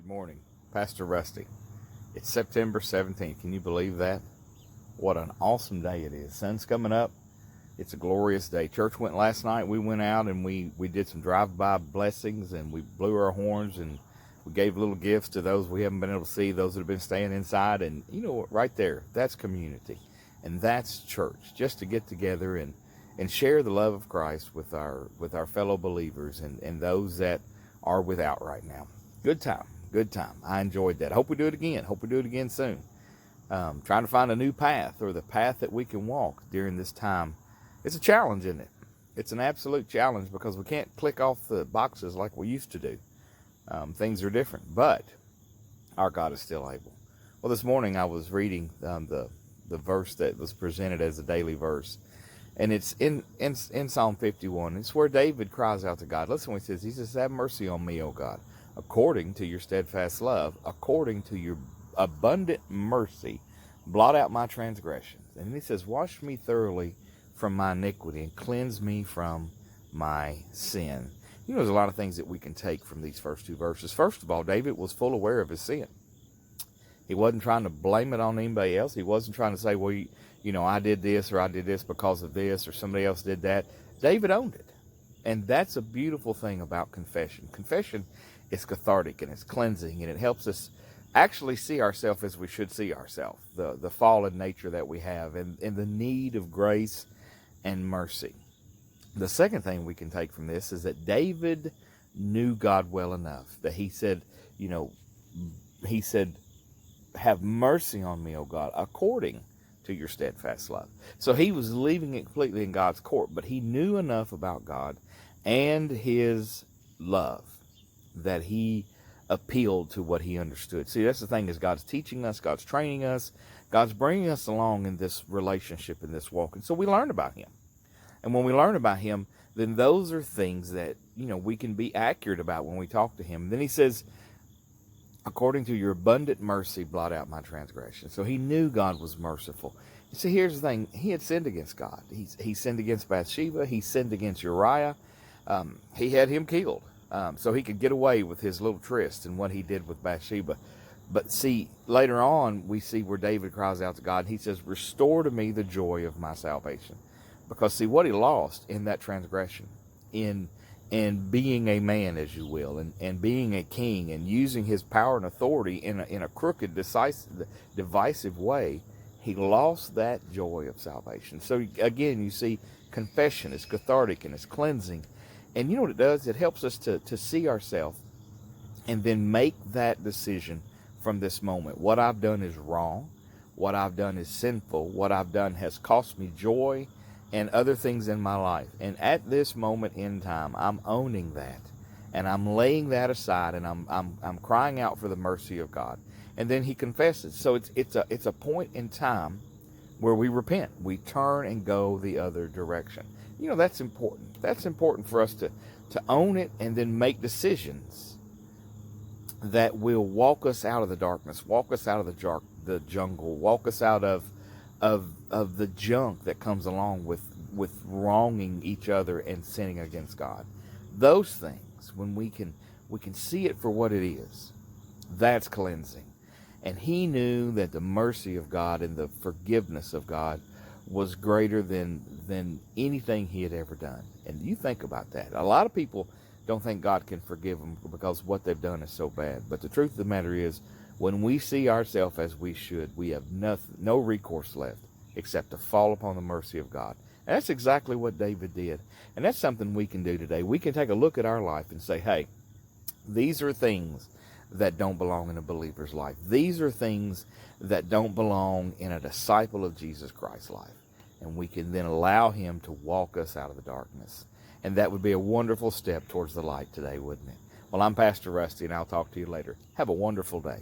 Good morning, Pastor Rusty. It's September 17th. Can you believe that? What an awesome day it is. Sun's coming up. It's a glorious day. Church went last night. We went out and we did some drive-by blessings, and we blew our horns, and we gave little gifts to those we haven't been able to see, those that have been staying inside. And you know what? Right there, that's community. And that's church, just to get together and share the love of Christ with our fellow believers and those that are without right now. Good time. I enjoyed that. Hope we do it again soon. Trying to find a new path, or the path that we can walk during this time. It's a challenge, isn't it? It's an absolute challenge, because we can't click off the boxes like we used to do. Things are different, but our God is still able. Well, this morning I was reading the verse that was presented as a daily verse, and it's in Psalm 51. It's where David cries out to God. Listen what he says. He says, "Have mercy on me, O God, according to your steadfast love, according to your abundant mercy, blot out my transgressions." And he says, "Wash me thoroughly from my iniquity and cleanse me from my sin." You know, there's a lot of things that we can take from these first two verses. First of all, David was full aware of his sin. He wasn't trying to blame it on anybody else. He wasn't trying to say, well, you know, I did this, or I did this because of this, or somebody else did that. David owned it. And that's a beautiful thing about confession. Confession is cathartic, and it's cleansing, and it helps us actually see ourselves as we should see ourselves, the fallen nature that we have, and the need of grace and mercy. The second thing we can take from this is that David knew God well enough that he said, "Have mercy on me, O God, according to your steadfast love." So he was leaving it completely in God's court, but he knew enough about God and his love that he appealed to what he understood. See, that's the thing, is God's teaching us, God's training us, God's bringing us along in this relationship, in this walk. And so we learn about him. And when we learn about him, then those are things that, we can be accurate about when we talk to him. And then he says, "According to your abundant mercy, blot out my transgression." So he knew God was merciful. You see, here's the thing. He had sinned against God. He sinned against Bathsheba. He sinned against Uriah. He had him killed so he could get away with his little tryst and what he did with Bathsheba. But see, later on, we see where David cries out to God. He says, "Restore to me the joy of my salvation." Because see, what he lost in that transgression, in being a man, as you will, and being a king, and using his power and authority in a crooked, divisive way, he lost that joy of salvation. So again, you see, confession is cathartic and it's cleansing. And you know what it does? It helps us to see ourselves and then make that decision from this moment. What I've done is wrong. What I've done is sinful. What I've done has cost me joy and other things in my life. And at this moment in time, I'm owning that, and I'm laying that aside, and I'm crying out for the mercy of God. And then he confesses. So it's a point in time where we repent. We turn and go the other direction. That's important. That's important for us to own it, and then make decisions that will walk us out of the darkness, walk us out of the jungle, walk us out of the junk that comes along with wronging each other and sinning against God. Those things, when we can see it for what it is, that's cleansing. And he knew that the mercy of God and the forgiveness of God was greater than anything he had ever done. And you think about that. A lot of people don't think God can forgive them because what they've done is so bad. But the truth of the matter is, when we see ourselves as we should, we have no recourse left except to fall upon the mercy of God. And that's exactly what David did. And that's something we can do today. We can take a look at our life and say, hey, these are things that don't belong in a believer's life. These are things that don't belong in a disciple of Jesus Christ's life. And we can then allow him to walk us out of the darkness. And that would be a wonderful step towards the light today, wouldn't it? Well, I'm Pastor Rusty, and I'll talk to you later. Have a wonderful day.